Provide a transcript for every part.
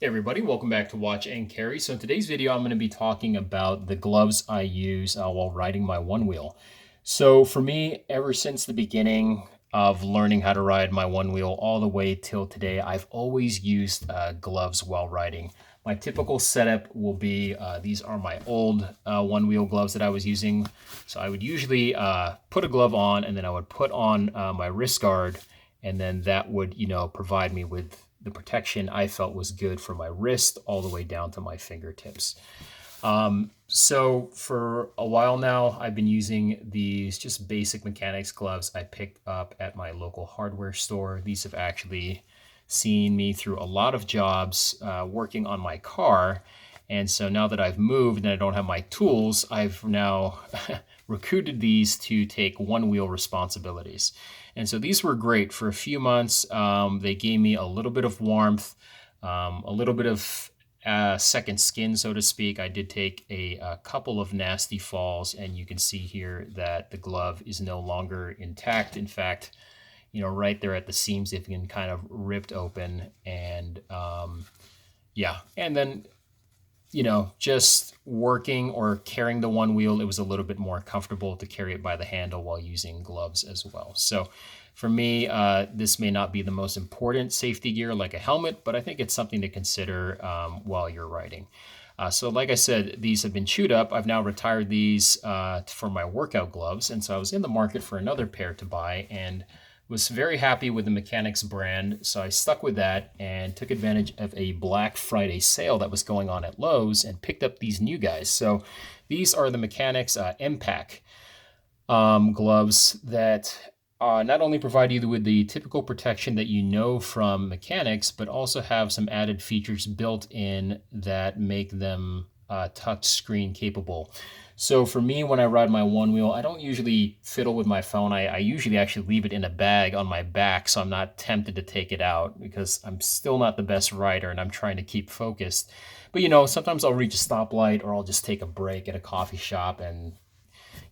Hey everybody, welcome back to Watch and Carry. So in today's video, I'm going to be talking about the gloves I use while riding my Onewheel. So for me, ever since the beginning of learning how to ride my Onewheel all the way till today, I've always used gloves while riding. My typical setup will be, these are my old Onewheel gloves that I was using. So I would usually put a glove on and then I would put on my wrist guard, and then that would, provide me with the protection I felt was good for my wrist all the way down to my fingertips. So for a while now, I've been using these just basic mechanics gloves I picked up at my local hardware store. These have actually seen me through a lot of jobs working on my car. And so now that I've moved and I don't have my tools, I've now recruited these to take Onewheel responsibilities. And so these were great for a few months. They gave me a little bit of warmth, a little bit of second skin, so to speak. I did take a couple of nasty falls, and you can see here that the glove is no longer intact. In fact, right there at the seams, they've been kind of ripped open. And yeah, and then just working or carrying the Onewheel, it was a little bit more comfortable to carry it by the handle while using gloves as well. So for me, this may not be the most important safety gear like a helmet, but I think it's something to consider while you're riding. So like I said, these have been chewed up. I've now retired these for my workout gloves. And so I was in the market for another pair to buy and was very happy with the Mechanix brand. So I stuck with that and took advantage of a Black Friday sale that was going on at Lowe's and picked up these new guys. So these are the Mechanix M-Pact gloves that not only provide you with the typical protection that you know from Mechanix, but also have some added features built in that make them touch screen capable. So for me, when I ride my Onewheel, I don't usually fiddle with my phone. I usually actually leave it in a bag on my back, so I'm not tempted to take it out because I'm still not the best rider and I'm trying to keep focused. But sometimes I'll reach a stoplight or I'll just take a break at a coffee shop, and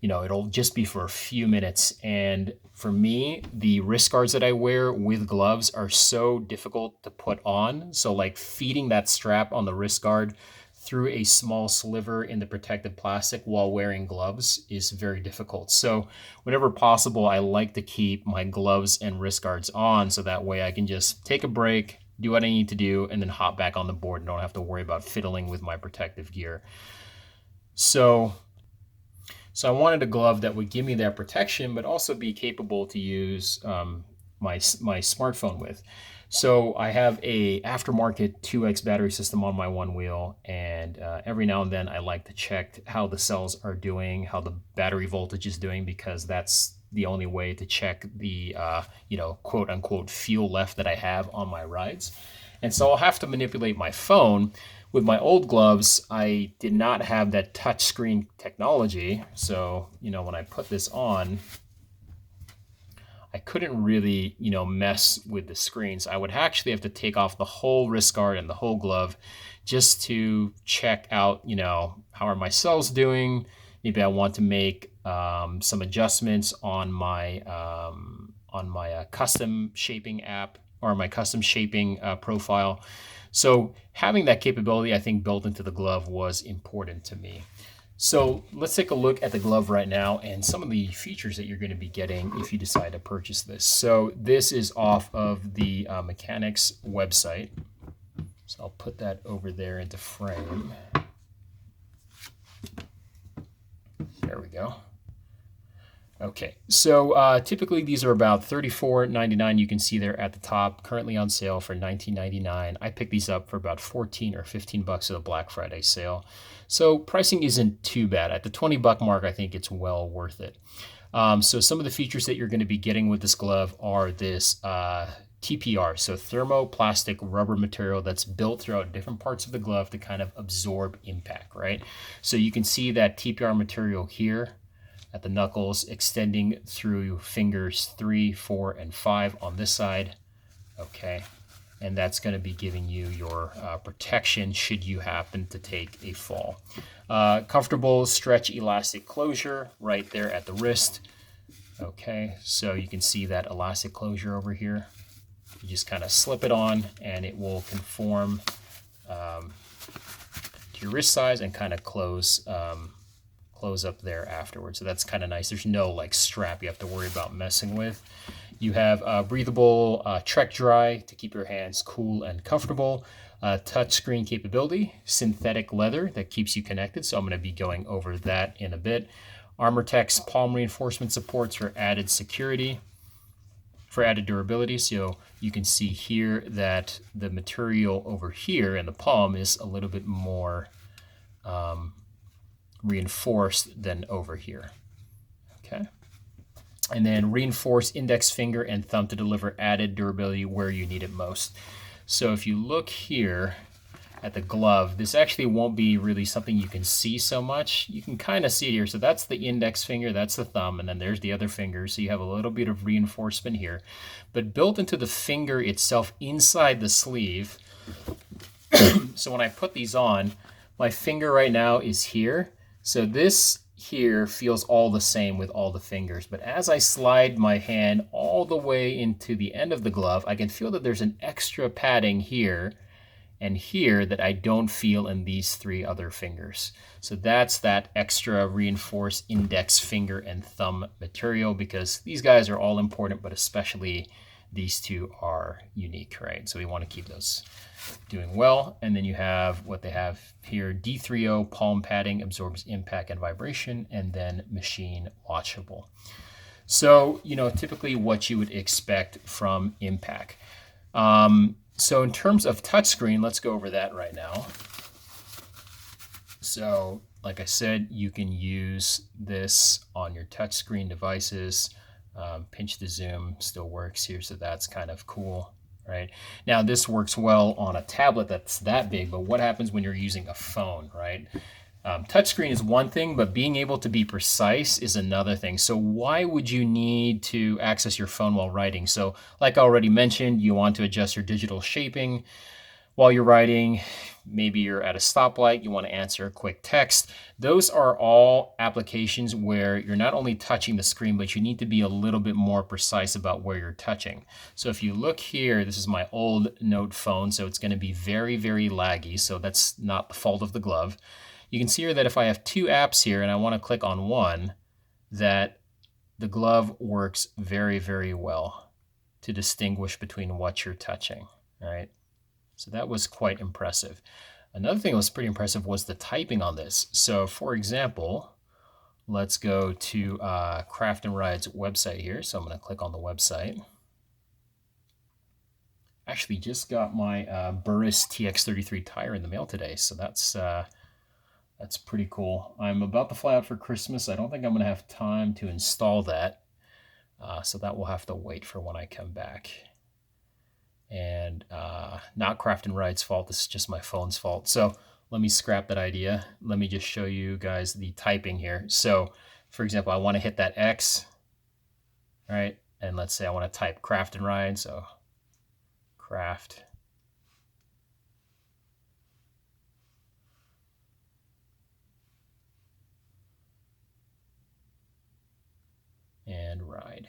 it'll just be for a few minutes. And for me, the wrist guards that I wear with gloves are so difficult to put on. So like feeding that strap on the wrist guard through a small sliver in the protective plastic while wearing gloves is very difficult. So whenever possible, I like to keep my gloves and wrist guards on so that way I can just take a break, do what I need to do, and then hop back on the board and don't have to worry about fiddling with my protective gear. So I wanted a glove that would give me that protection, but also be capable to use my smartphone with. So I have a aftermarket 2X battery system on my Onewheel, and every now and then I like to check how the cells are doing, how the battery voltage is doing, because that's the only way to check the quote unquote fuel left that I have on my rides. And so I'll have to manipulate my phone. With my old gloves, I did not have that touch screen technology. So, when I put this on, I couldn't really, mess with the screens. I would actually have to take off the whole wrist guard and the whole glove just to check out, how are my cells doing? Maybe I want to make some adjustments on my custom shaping app or my custom shaping profile. So having that capability, I think, built into the glove was important to me. So let's take a look at the glove right now and some of the features that you're going to be getting if you decide to purchase this. So this is off of the Mechanix website. So I'll put that over there into frame. There we go. Okay, so typically these are about $34.99. You can see there at the top, currently on sale for $19.99. I picked these up for about 14 or 15 bucks at the Black Friday sale. So pricing isn't too bad. At the 20 buck mark, I think it's well worth it. So some of the features that you're going to be getting with this glove are this TPR, so thermoplastic rubber material that's built throughout different parts of the glove to kind of absorb impact, right? So you can see that TPR material here at the knuckles, extending through fingers 3, 4, and 5 on this side. Okay, and that's going to be giving you your protection should you happen to take a fall. Comfortable stretch elastic closure right there at the wrist. Okay, so you can see that elastic closure over here. You just kind of slip it on and it will conform to your wrist size and kind of close up there afterwards. So that's kind of nice. There's no like strap you have to worry about messing with. You have breathable Trek Dry to keep your hands cool and comfortable. Touchscreen capability, synthetic leather that keeps you connected. So I'm going to be going over that in a bit. ArmorTex palm reinforcement supports for added security, for added durability. So you can see here that the material over here in the palm is a little bit more reinforced than over here. Okay. And then reinforce index finger and thumb to deliver added durability where you need it most. So if you look here at the glove, this actually won't be really something you can see so much. You can kind of see it here. So that's the index finger, that's the thumb, and then there's the other finger. So you have a little bit of reinforcement here. But built into the finger itself inside the sleeve, so when I put these on, my finger right now is here. So this here feels all the same with all the fingers, but as I slide my hand all the way into the end of the glove, I can feel that there's an extra padding here and here that I don't feel in these three other fingers. So that's that extra reinforced index finger and thumb material, because these guys are all important, but especially these two are unique, right? So we want to keep those doing well. And then you have what they have here, D3O palm padding, absorbs impact and vibration, and then machine washable. So, typically what you would expect from M-Pact. So in terms of touchscreen, let's go over that right now. So like I said, you can use this on your touchscreen devices. Pinch to zoom still works here, so that's kind of cool. Right now, this works well on a tablet that's that big, but what happens when you're using a phone, right? Touchscreen is one thing, but being able to be precise is another thing. So why would you need to access your phone while writing? So like I already mentioned, you want to adjust your digital shaping while you're writing. Maybe you're at a stoplight, you want to answer a quick text. Those are all applications where you're not only touching the screen, but you need to be a little bit more precise about where you're touching. So if you look here, this is my old Note phone, so it's going to be very, very laggy. So that's not the fault of the glove. You can see here that if I have two apps here and I want to click on one, that the glove works very, very well to distinguish between what you're touching, right? So that was quite impressive. Another thing that was pretty impressive was the typing on this. So for example, let's go to Craft and Ride's website here. So I'm going to click on the website. Actually just got my Burris TX33 tire in the mail today. So that's pretty cool. I'm about to fly out for Christmas. I don't think I'm going to have time to install that. So that will have to wait for when I come back. And not Craft and Ride's fault. This is just my phone's fault. So let me scrap that idea. Let me just show you guys the typing here. So for example, I want to hit that X, right? And let's say I want to type Craft and Ride. So Craft and Ride.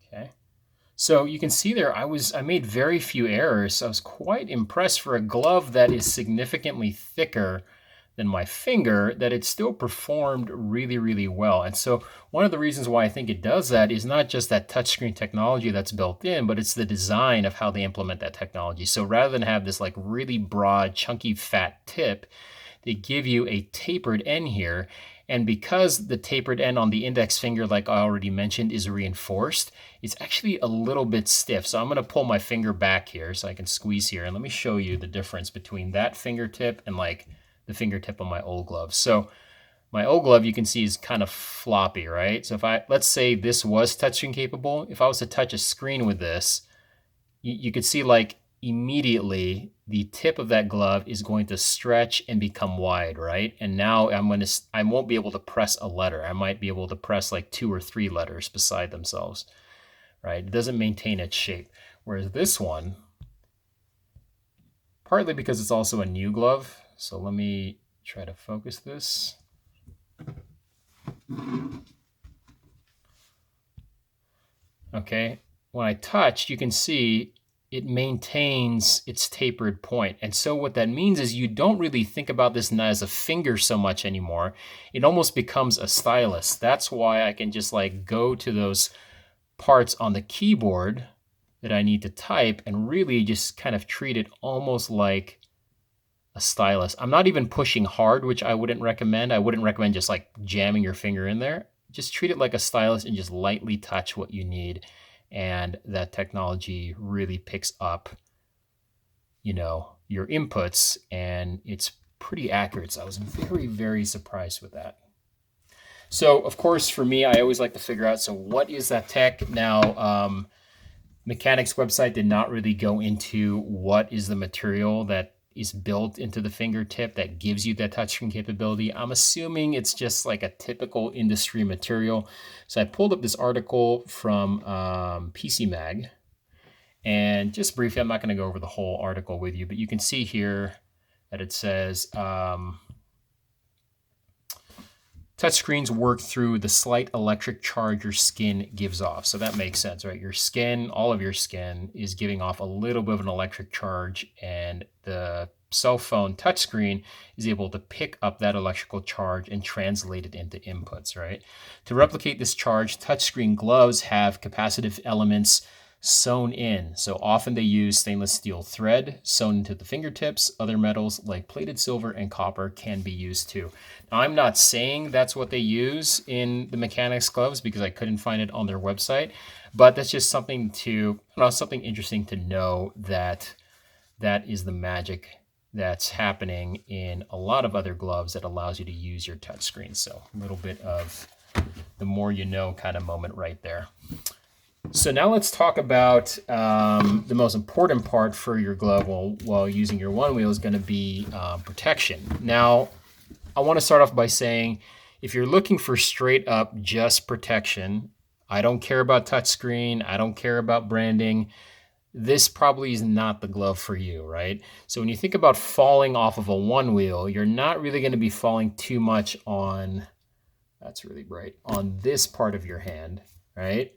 Okay. So you can see there, I made very few errors. I was quite impressed for a glove that is significantly thicker than my finger, that it still performed really, really well. And so one of the reasons why I think it does that is not just that touchscreen technology that's built in, but it's the design of how they implement that technology. So rather than have this like really broad, chunky, fat tip, they give you a tapered end here. And because the tapered end on the index finger, like I already mentioned, is reinforced, it's actually a little bit stiff. So I'm going to pull my finger back here so I can squeeze here. And let me show you the difference between that fingertip and like the fingertip on my old glove. So my old glove, you can see, is kind of floppy, right? So if let's say this was touchscreen capable, if I was to touch a screen with this, you could see like immediately the tip of that glove is going to stretch and become wide, right? And now I won't be able to press a letter. I might be able to press like 2 or 3 letters beside themselves, right? It doesn't maintain its shape. Whereas this one, partly because it's also a new glove. So let me try to focus this. Okay, when I touched, you can see it maintains its tapered point. And so what that means is you don't really think about this not as a finger so much anymore. It almost becomes a stylus. That's why I can just like go to those parts on the keyboard that I need to type and really just kind of treat it almost like a stylus. I'm not even pushing hard, which I wouldn't recommend. I wouldn't recommend just like jamming your finger in there. Just treat it like a stylus and just lightly touch what you need. And that technology really picks up, your inputs, and it's pretty accurate. So I was very, very surprised with that. So of course, for me, I always like to figure out, so what is that tech? Now, Mechanix website did not really go into what is the material that is built into the fingertip that gives you that touchscreen capability. I'm assuming it's just like a typical industry material. So I pulled up this article from PC Mag, and just briefly, I'm not going to go over the whole article with you, but you can see here that it says touchscreens work through the slight electric charge your skin gives off. So that makes sense, right? Your skin, all of your skin is giving off a little bit of an electric charge, and the cell phone touchscreen is able to pick up that electrical charge and translate it into inputs, right? To replicate this charge, touchscreen gloves have capacitive elements sewn in. So often they use stainless steel thread sewn into the fingertips. Other metals like plated silver and copper can be used too. Now, I'm not saying that's what they use in the Mechanix gloves because I couldn't find it on their website, but that's just something something interesting to know, that that is the magic that's happening in a lot of other gloves that allows you to use your touchscreen. So a little bit of the more you know kind of moment right there. So now let's talk about the most important part for your glove while using your Onewheel is going to be protection. Now, I want to start off by saying, if you're looking for straight up just protection, I don't care about touchscreen, I don't care about branding, this probably is not the glove for you, right? So when you think about falling off of a Onewheel, you're not really going to be falling too much on, that's really bright, on this part of your hand, right?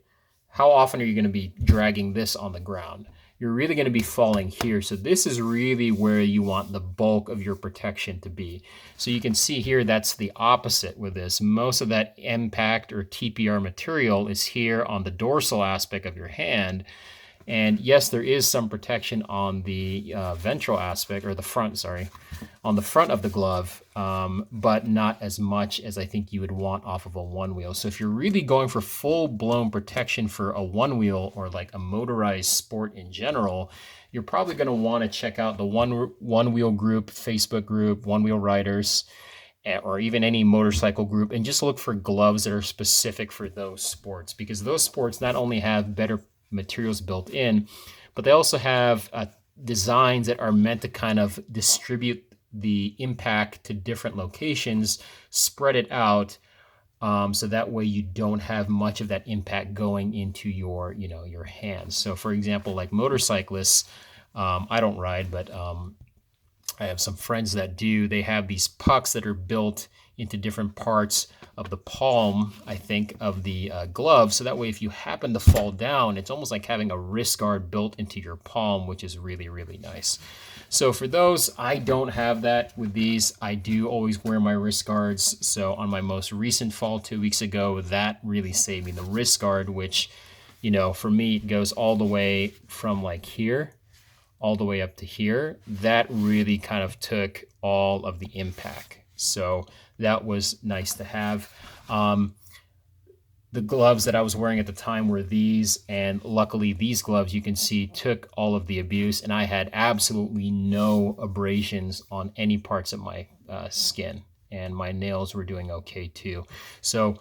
How often are you going to be dragging this on the ground? You're really going to be falling here. So this is really where you want the bulk of your protection to be. So you can see here, that's the opposite with this. Most of that M-Pact or TPR material is here on the dorsal aspect of your hand. And yes, there is some protection on the ventral aspect, or the front, sorry, on the front of the glove, but not as much as I think you would want off of a Onewheel. So if you're really going for full-blown protection for a Onewheel or like a motorized sport in general, you're probably going to want to check out the Onewheel group, Facebook group, Onewheel Riders, or even any motorcycle group, and just look for gloves that are specific for those sports, because those sports not only have better materials built in, but they also have designs that are meant to kind of distribute the impact to different locations, spread it out, so that way you don't have much of that impact going into your, your hands. So for example, like motorcyclists, I don't ride, but I have some friends that do. They have these pucks that are built into different parts of the palm, I think, of the glove. So that way, if you happen to fall down, it's almost like having a wrist guard built into your palm, which is really, really nice. So for those, I don't have that with these. I do always wear my wrist guards. So on my most recent fall 2 weeks ago, that really saved me. The wrist guard, which, for me, it goes all the way from like here all the way up to here, that really kind of took all of the impact. So that was nice to have. The gloves that I was wearing at the time were these, and luckily these gloves, you can see, took all of the abuse, and I had absolutely no abrasions on any parts of my skin, and my nails were doing okay too. So,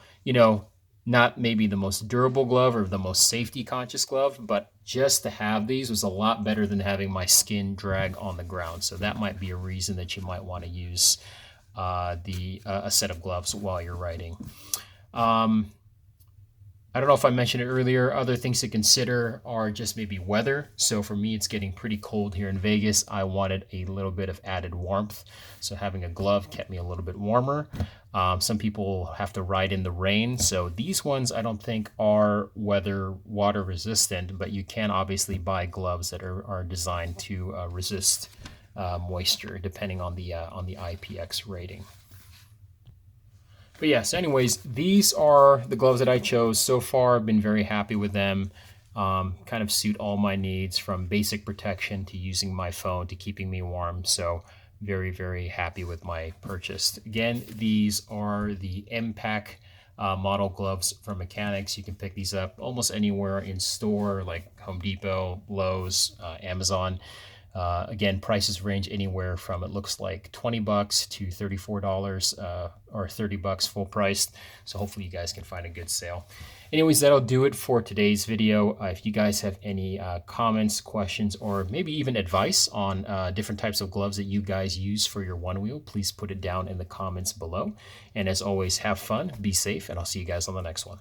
not maybe the most durable glove or the most safety conscious glove, but just to have these was a lot better than having my skin drag on the ground. So that might be a reason that you might want to use a set of gloves while you're riding. I don't know if I mentioned it earlier, other things to consider are just maybe weather. So for me, it's getting pretty cold here in Vegas. I wanted a little bit of added warmth. So having a glove kept me a little bit warmer. Some people have to ride in the rain. So these ones I don't think are water resistant, but you can obviously buy gloves that are designed to resist moisture depending on the IPX rating. But yes, anyways, these are the gloves that I chose so far. I've been very happy with them. Kind of suit all my needs, from basic protection to using my phone to keeping me warm. So very, very happy with my purchase. Again, these are the M-Pact model gloves from Mechanix. You can pick these up almost anywhere in store, like Home Depot, Lowe's, Amazon. Again, prices range anywhere from, it looks like, $20 to $34 or $30 full price. So hopefully you guys can find a good sale. Anyways, that'll do it for today's video. If you guys have any comments, questions, or maybe even advice on different types of gloves that you guys use for your Onewheel, please put it down in the comments below. And as always, have fun, be safe, and I'll see you guys on the next one.